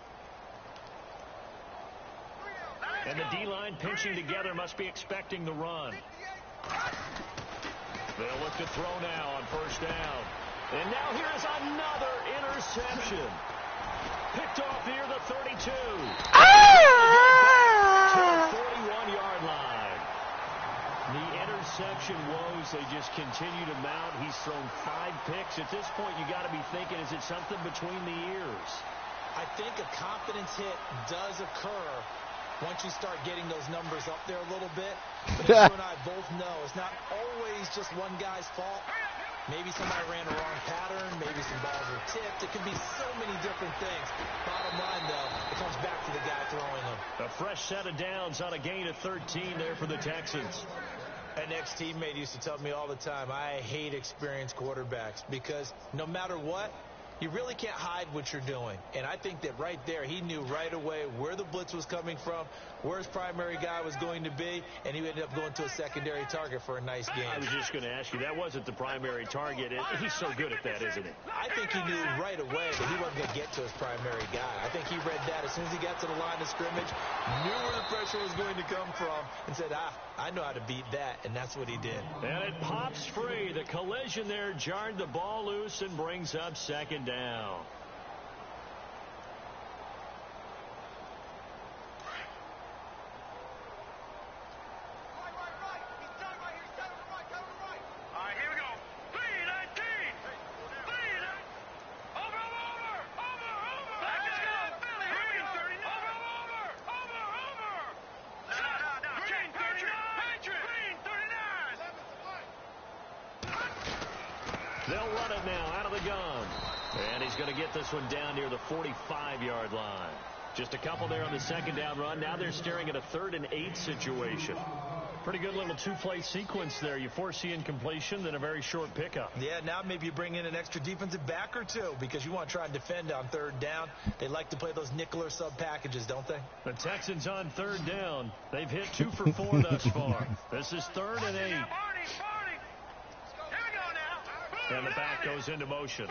And the D-line pinching together must be expecting the run. They'll look to throw now on first down. And now here's another interception. Picked off near the 32. To the 41-yard line. The interception woes, they just continue to mount. He's thrown 5 picks. At this point, you got to be thinking, is it something between the ears? I think a confidence hit does occur once you start getting those numbers up there a little bit. But as you and I both know, it's not always just one guy's fault. Maybe somebody ran a wrong pattern. Maybe some balls were tipped. It could be so many different things. Bottom line, though, it comes back to the guy throwing them. A fresh set of downs on a gain of 13 there for the Texans. An ex-teammate used to tell me all the time, I hate experienced quarterbacks because no matter what, you really can't hide what you're doing. And I think that right there, he knew right away where the blitz was coming from, where his primary guy was going to be, and he ended up going to a secondary target for a nice game. I was just going to ask you, that wasn't the primary target. He's so good at that, isn't he? I think he knew right away that he wasn't going to get to his primary guy. I think he read that as soon as he got to the line of scrimmage, knew where the pressure was going to come from, and said, I know how to beat that, and that's what he did. And it pops free. The collision there jarred the ball loose and brings up second down. They'll run it now out of the gun. And he's going to get this one down near the 45-yard line. Just a couple there on the second down run. Now they're staring at a 3rd and 8 situation. Pretty good little 2-play sequence there. You foresee incompletion, then a very short pickup. Yeah, now maybe you bring in an extra defensive back or two because you want to try and defend on 3rd down. They like to play those nickel or sub packages, don't they? The Texans on 3rd down. They've hit 2 for 4 thus far. This is 3rd and 8. And the back goes into motion.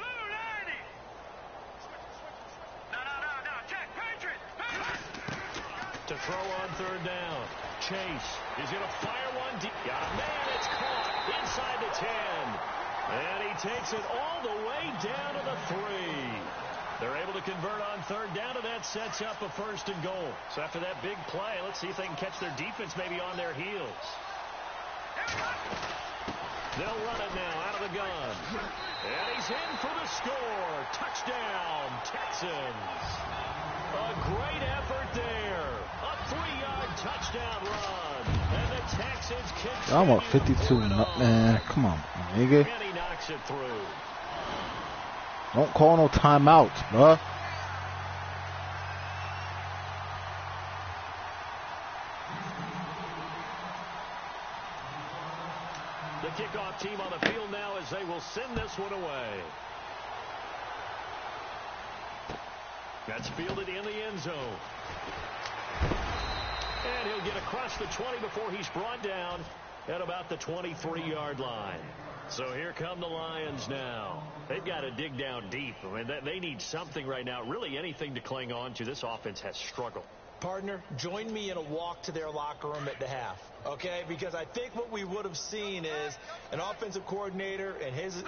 To throw on 3rd down. Chase is going to fire one deep. Got a man. It's caught inside the 10. And he takes it all the way down to the 3. They're able to convert on 3rd down, and that sets up a 1st and goal. So after that big play, let's see if they can catch their defense maybe on their heels. They'll run it now out of the gun. And he's in for the score. Touchdown, Texans. A great effort there. A 3-yard touchdown run. And the Texans kick. I want 52. Man, come on, nigga. And he knocks it through. Don't call no timeouts, bruh. The kickoff team on the field now as they will send this one away. That's fielded in the end zone. And he'll get across the 20 before he's brought down at about the 23-yard line. So here come the Lions now. They've got to dig down deep. I mean, they need something right now, really anything to cling on to. This offense has struggled. Partner, join me in a walk to their locker room at the half, okay? Because I think what we would have seen is an offensive coordinator and his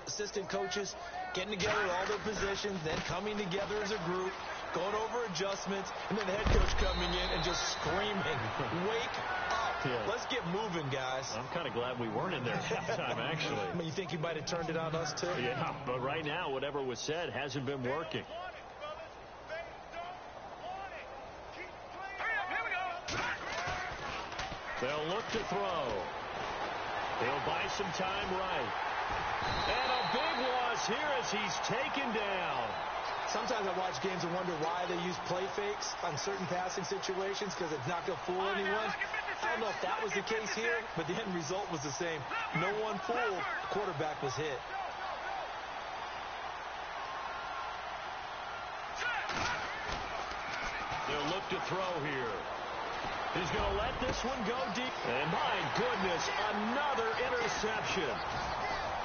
assistant coaches getting together all their positions, then coming together as a group, going over adjustments, and then the head coach coming in and just screaming, wake up. Yeah. Let's get moving, guys. I'm kind of glad we weren't in there at halftime, actually. I mean, you think he might have turned it on us, too? Yeah, but right now, whatever was said hasn't been working. They'll look to throw. He'll buy some time right. And a big loss here as he's taken down. Sometimes I watch games and wonder why they use play fakes on certain passing situations because it's not going to fool anyone. I don't know if that was the case here, but the end result was the same. No one fooled. The quarterback was hit. They'll look to throw here. He's going to let this one go deep. And my goodness, another interception.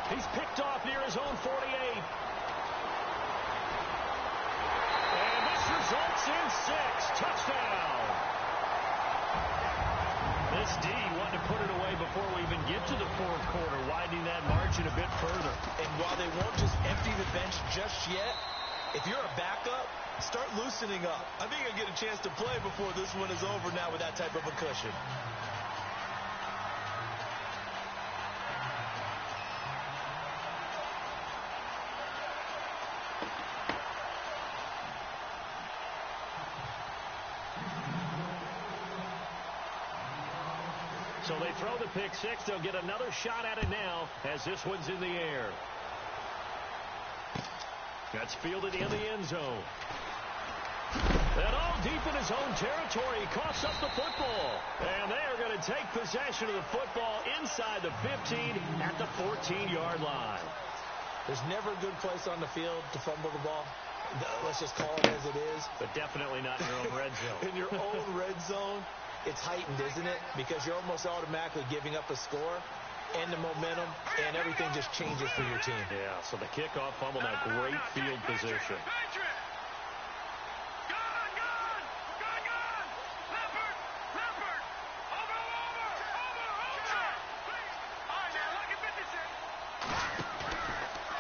He's picked off near his own 48. And this results in 6. Touchdown. This D wanted to put it away before we even get to the fourth quarter, widening that margin a bit further. And while they won't just empty the bench just yet, if you're a backup, start loosening up. I think you'll get a chance to play before this one is over now with that type of a cushion. So they throw the pick six. They'll get another shot at it now as this one's in the air. That's fielded in the end zone. And all deep in his own territory, he coughs up the football. And they are going to take possession of the football inside the 15 at the 14-yard line. There's never a good place on the field to fumble the ball. Let's just call it as it is. But definitely not in your own red zone. In your own red zone, it's heightened, isn't it? Because you're almost automatically giving up a score and the momentum, and everything just changes for your team. Yeah, so the kickoff fumble, now great field position.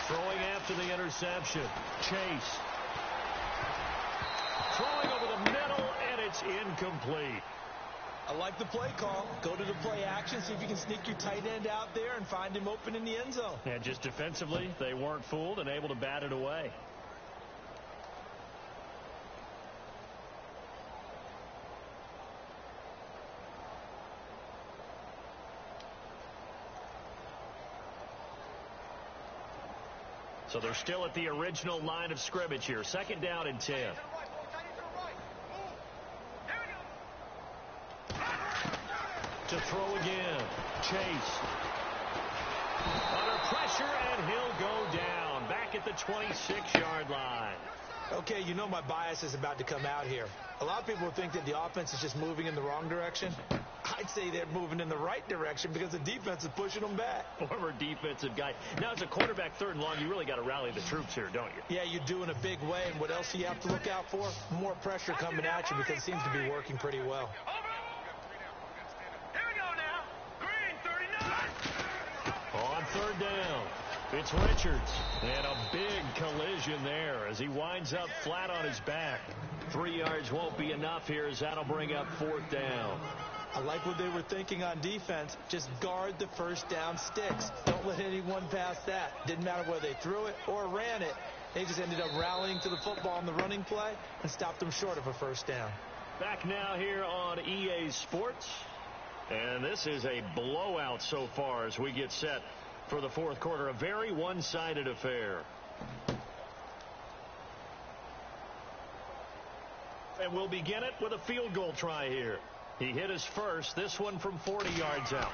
Throwing after the interception. Chase. Throwing over the middle, and it's incomplete. I like the play call. Go to the play action, see if you can sneak your tight end out there and find him open in the end zone. And just defensively, they weren't fooled and able to bat it away. So they're still at the original line of scrimmage here. 2nd down and 10. To throw again. Chase. Under pressure, and he'll go down. Back at the 26-yard line. Okay, you know my bias is about to come out here. A lot of people think that the offense is just moving in the wrong direction. I'd say they're moving in the right direction because the defense is pushing them back. Former defensive guy. Now, as a quarterback 3rd and long, you really got to rally the troops here, don't you? Yeah, you do in a big way. And what else do you have to look out for? More pressure coming at you because it seems to be working pretty well. On 3rd down, it's Richards. And a big collision there as he winds up flat on his back. 3 yards won't be enough here as that'll bring up 4th down. I like what they were thinking on defense. Just guard the first down sticks. Don't let anyone pass that. Didn't matter whether they threw it or ran it. They just ended up rallying to the football on the running play and stopped them short of a first down. Back now here on EA Sports. And this is a blowout so far as we get set for the 4th quarter. A very one-sided affair. And we'll begin it with a field goal try here. He hit his first, this one from 40 yards out.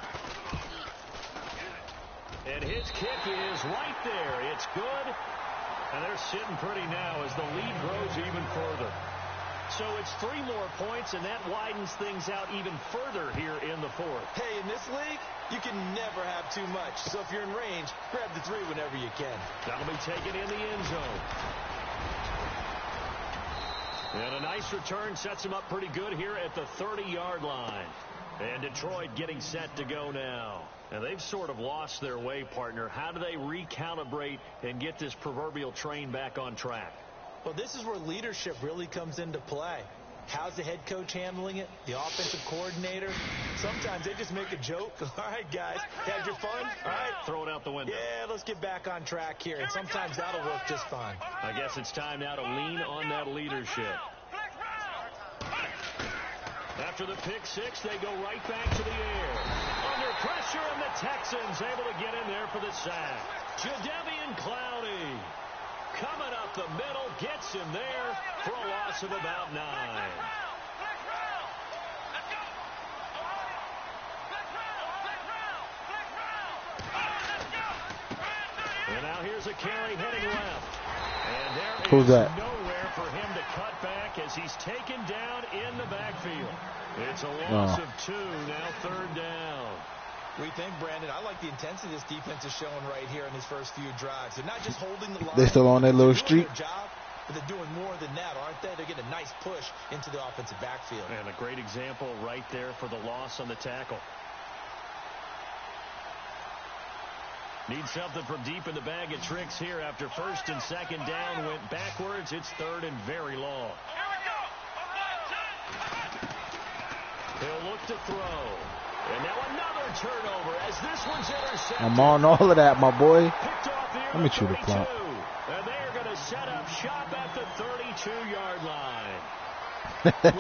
And his kick is right there. It's good. And they're sitting pretty now as the lead grows even further. So it's 3 more points, and that widens things out even further here in the fourth. Hey, in this league, you can never have too much. So if you're in range, grab the 3 whenever you can. That'll be taken in the end zone. And a nice return sets him up pretty good here at the 30-yard line. And Detroit getting set to go now. And they've sort of lost their way, partner. How do they recalibrate and get this proverbial train back on track? Well, this is where leadership really comes into play. How's the head coach handling it? The offensive coordinator? Sometimes they just make a joke. All right, guys, had your fun? All right. Throw it out the window. Yeah, let's get back on track here. And sometimes that'll work just fine. I guess it's time now to lean on that leadership. After the pick 6, they go right back to the air. Under pressure, and the Texans able to get in there for the sack. Jadeveon Clowney coming up the middle, gets him there for a loss of about 9. And now here's a carry heading left. And there Who's is that? nowhere for him to cut back as he's taken down in the backfield. It's a loss of 2, now 3rd down. We think, Brandon, I like the intensity this defense is showing right here in these first few drives. They're not just holding the line. They still on that little They're doing streak? their job, but they're doing more than that, aren't they? They're getting a nice push into the offensive backfield. And a great example right there for the loss on the tackle. Need something from deep in the bag of tricks here after 1st and 2nd down went backwards. It's 3rd and very long. He'll look to throw. And now another turnover as this one's intercepted. I'm on all of that, my boy. Picked off near Let me the chew the 32. clock. And they're going to set up shop at the 32-yard line.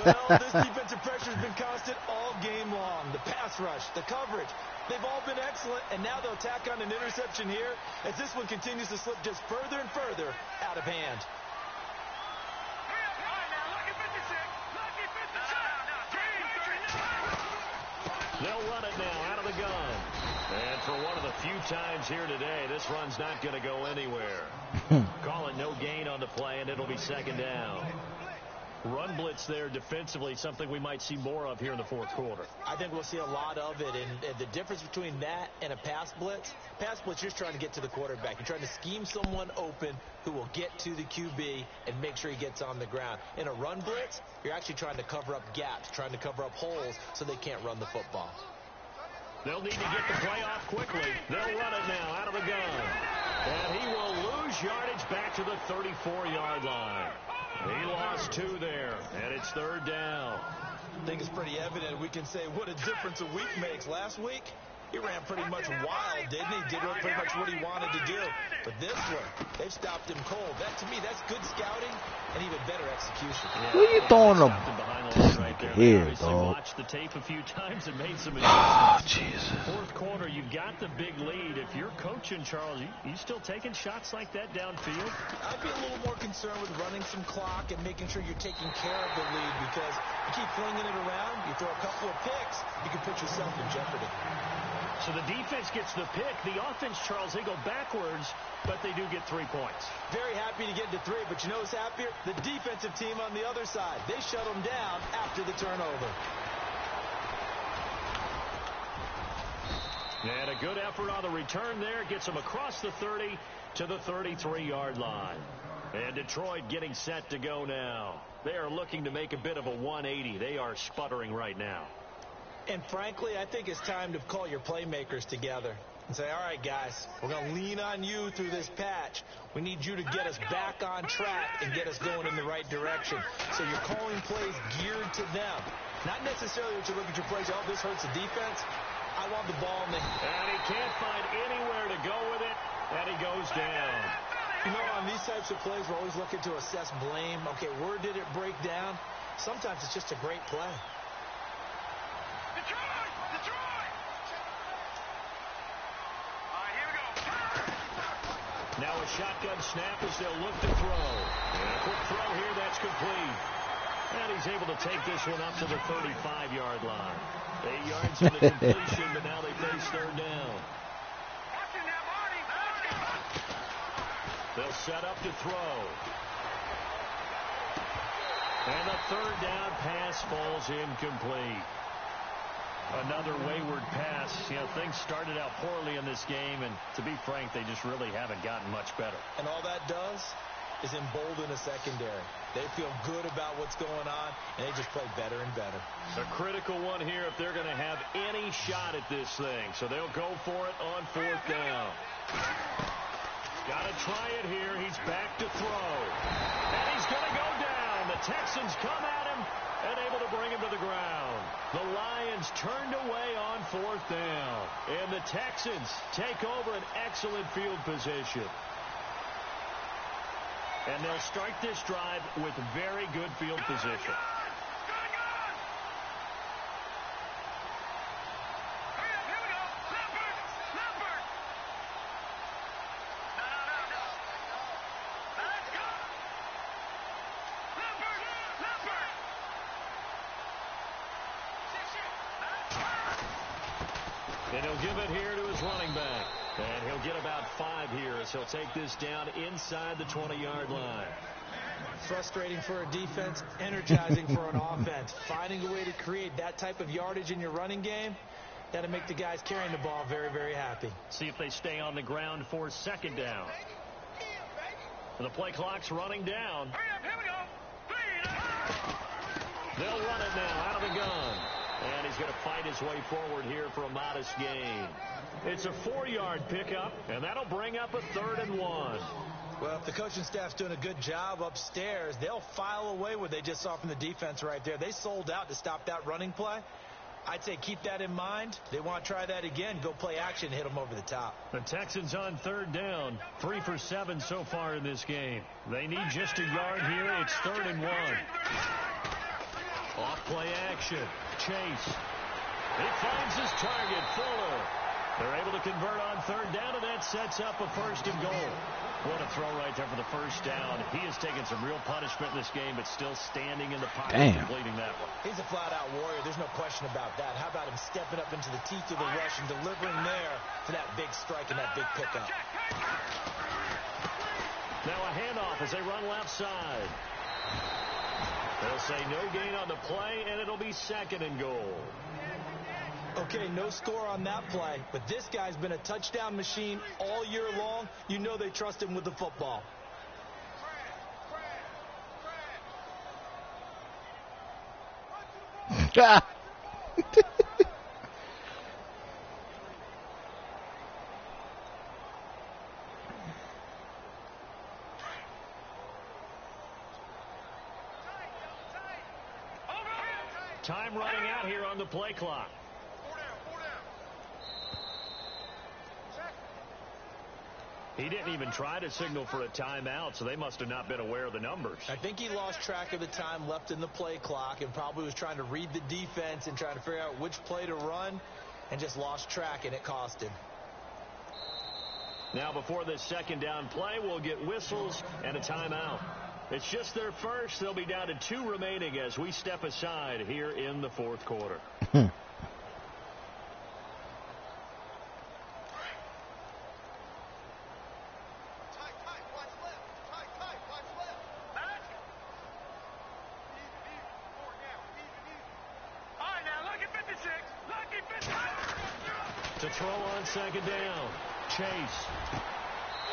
Well, this defensive pressure has been constant all game long. The pass rush, the coverage, they've all been excellent, and now they'll tack on an interception here as this one continues to slip just further and further out of hand. They'll run it now out of the gun. And for one of the few times here today, this run's not going to go anywhere. Call it no gain on the play, and it'll be 2nd down. Run blitz there defensively, something we might see more of here in the 4th quarter. I think we'll see a lot of it, and the difference between that and a pass blitz, you're just trying to get to the quarterback. You're trying to scheme someone open who will get to the QB and make sure he gets on the ground. In a run blitz, you're actually trying to cover up gaps, trying to cover up holes so they can't run the football. They'll need to get the play off quickly. They'll run it now out of the gun. And he will lose yardage back to the 34-yard line. He lost 2 there, and it's 3rd down. I think it's pretty evident we can say what a difference a week makes. Last week, he ran pretty much wild, didn't he? Did pretty much what he wanted to do. But this one, they've stopped him cold. That, to me, that's good scouting and even better execution. Yeah, Who you throwing them? Behind the line right there. Here, They obviously dog. watched the tape a few times and made some Oh, adjustments. Jesus. 4th quarter, you've got the big lead. If you're coaching, Charles, you still taking shots like that downfield? I'd be a little more concerned with running some clock and making sure you're taking care of the lead, because you keep flinging it around, you throw a couple of picks, you can put yourself in jeopardy. So the defense gets the pick. The offense, Charles, they go backwards, but they do get 3 points. Very happy to get to 3, but you know what's happier? The defensive team on the other side. They shut them down after the turnover. And a good effort on the return there. Gets them across the 30 to the 33-yard line. And Detroit getting set to go now. They are looking to make a bit of a 180. They are sputtering right now. And frankly, I think it's time to call your playmakers together and say, all right, guys, we're going to lean on you through this patch. We need you to get us back on track and get us going in the right direction. So you're calling plays geared to them. Not necessarily what you look at your plays, oh, this hurts the defense. I want the ball in the... And he can't find anywhere to go with it, and he goes down. You know, on these types of plays, we're always looking to assess blame. Okay, where did it break down? Sometimes it's just a great play. Now a shotgun snap as they'll look to throw. And a quick throw here, that's complete. And he's able to take this one up to the 35-yard line. 8 yards in the completion, but now they face 3rd down. They'll set up to throw. And the third down pass falls incomplete. Another wayward pass. You know, things started out poorly in this game, and to be frank, they just really haven't gotten much better. And all that does is embolden a secondary. They feel good about what's going on, and they just play better and better. A critical one here if they're going to have any shot at this thing. So they'll go for it on fourth down. Got to try it here. He's back to throw. And he's going to go down. The Texans come at him and able to bring him to the ground. The Lions turned away on fourth down. And the Texans take over an excellent field position. And they'll start this drive with very good field position. And he'll give it here to his running back. And he'll get about 5 here as he'll take this down inside the 20-yard line. Frustrating for a defense, energizing for an offense. Finding a way to create that type of yardage in your running game, that'll make the guys carrying the ball very, very happy. See if they stay on the ground for second down. And the play clock's running down. They'll run it now out of the gun. And he's going to fight his way forward here for a modest gain. It's a 4-yard pickup, and that'll bring up a 3rd and 1. Well, if the coaching staff's doing a good job upstairs, they'll file away what they just saw from the defense right there. They sold out to stop that running play. I'd say keep that in mind. They want to try that again. Go play action, hit them over the top. The Texans on 3rd down. 3 for 7 so far in this game. They need just a yard here. It's 3rd and 1. Off play action. Chase. He finds his target, Fuller. They're able to convert on 3rd down, and that sets up a 1st and goal. What a throw right there for the 1st down. He has taken some real punishment in this game, but still standing in the pocket, completing that one. He's a flat-out warrior. There's no question about that. How about him stepping up into the teeth of the rush and delivering there for that big strike and that big pickup. Now a handoff as they run left side. They'll say no gain on the play, and it'll be 2nd and goal. Okay, no score on that play, but this guy's been a touchdown machine all year long. You know they trust him with the football. Time running out here on the play clock. He didn't even try to signal for a timeout, so they must have not been aware of the numbers. I think he lost track of the time left in the play clock and probably was trying to read the defense and trying to figure out which play to run and just lost track, and it cost him. Now before this 2nd down play, we'll get whistles and a timeout. It's just their first. They'll be down to 2 remaining as we step aside here in the 4th quarter. To throw on 2nd down. Chase.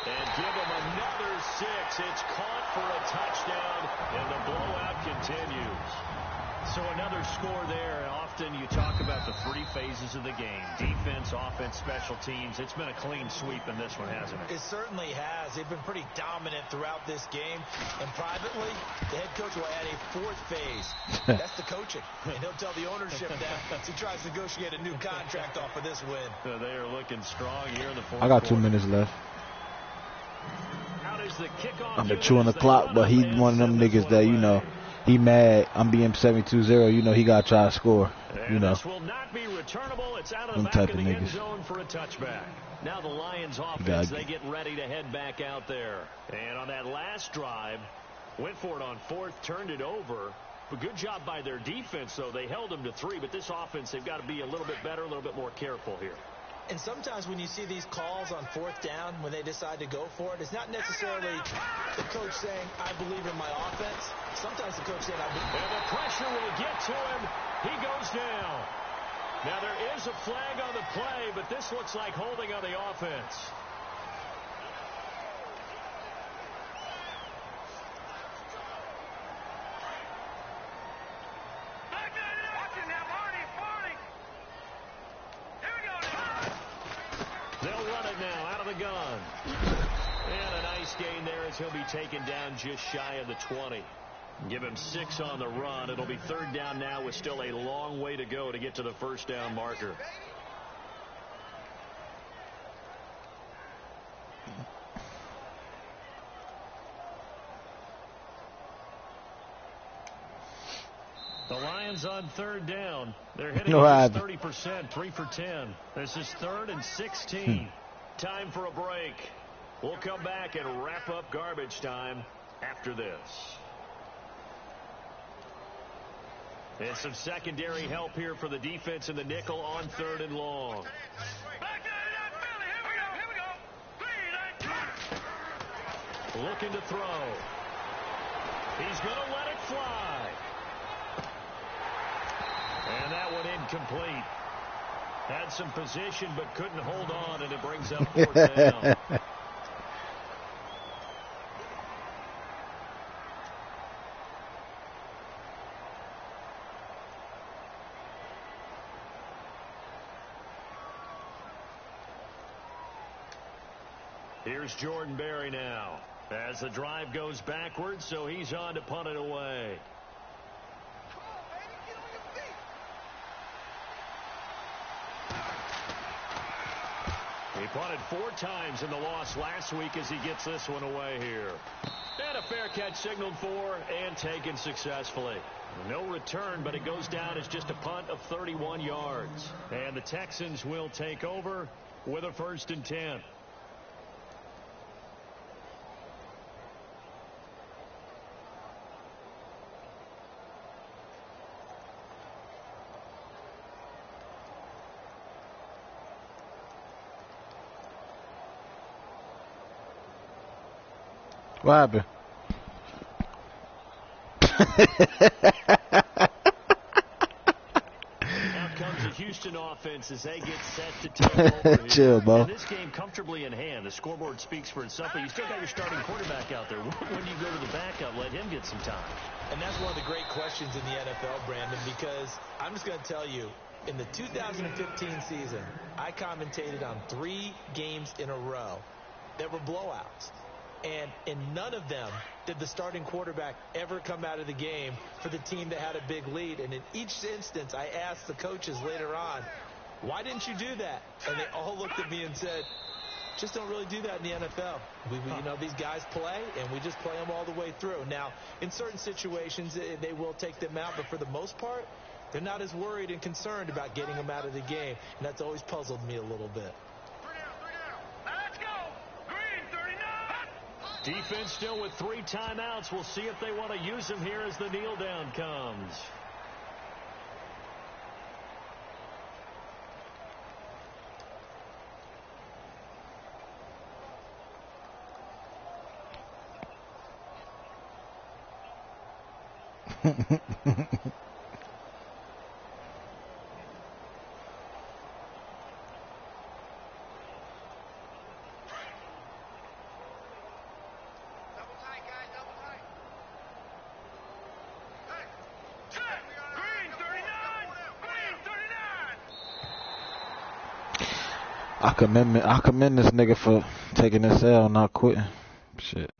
And give him another 6. It's caught for a touchdown, and the blowout continues. So another score there. And often you talk about the 3 phases of the game. Defense, offense, special teams. It's been a clean sweep in this one, hasn't it? It certainly has. They've been pretty dominant throughout this game. And privately, the head coach will add a 4th phase. That's the coaching. And he'll tell the ownership that as he tries to negotiate a new contract off of this win. So they are looking strong here in the 4th I got 2 quarter. minutes left. How does the kickoff I've been chewing the clock, but he one of them niggas that, you know, he mad. I'm being 72-0. You know, he got to try to score. You know. This will not be returnable. It's out of the Them back type of the of end niggas. zone for a touchback. Now the Lions offense, they get ready to head back out there. And on that last drive, went for it on 4th, turned it over. But good job by their defense, though. They held them to 3, but this offense, they've got to be a little bit better, a little bit more careful here. And sometimes when you see these calls on 4th down, when they decide to go for it, it's not necessarily the coach saying, I believe in my offense. Sometimes the coach saying, I believe. And the pressure will get to him. He goes down. Now, there is a flag on the play, but this looks like holding on the offense. They'll run it now out of the gun. And a nice gain there as he'll be taken down just shy of the 20. Give him 6 on the run. It'll be 3rd down now with still a long way to go to get to the 1st down marker. The Lions on 3rd down. They're hitting just 30%, 3 for 10. This is 3rd and 16. Time for a break. We'll come back and wrap up garbage time after this. And some secondary help here for the defense in the nickel on 3rd and long. Looking to throw. He's going to let it fly. And that one incomplete. Had some position but couldn't hold on, and it brings up 4th down. Here's Jordan Berry now as the drive goes backwards, so he's on to punt it away. He punted 4 times in the loss last week as he gets this one away here. And a fair catch signaled for and taken successfully. No return, but it goes down as just a punt of 31 yards. And the Texans will take over with a 1st and 10. What happened? Out comes the Houston offense as they get set to take over here. Chill, Bo. And this game comfortably in hand. The scoreboard speaks for itself, but you still got your starting quarterback out there. When you go to the backup, let him get some time. And that's one of the great questions in the NFL, Brandon, because I'm just going to tell you, in the 2015 season, I commentated on 3 games in a row that were blowouts. And in none of them did the starting quarterback ever come out of the game for the team that had a big lead. And in each instance, I asked the coaches later on, why didn't you do that? And they all looked at me and said, just don't really do that in the NFL. You know, these guys play, and we just play them all the way through. Now, in certain situations, they will take them out, but for the most part, they're not as worried and concerned about getting them out of the game. And that's always puzzled me a little bit. Defense still with 3 timeouts. We'll see if they want to use them here as the kneel down comes. I commend this nigga for taking this L, not quitting. Shit.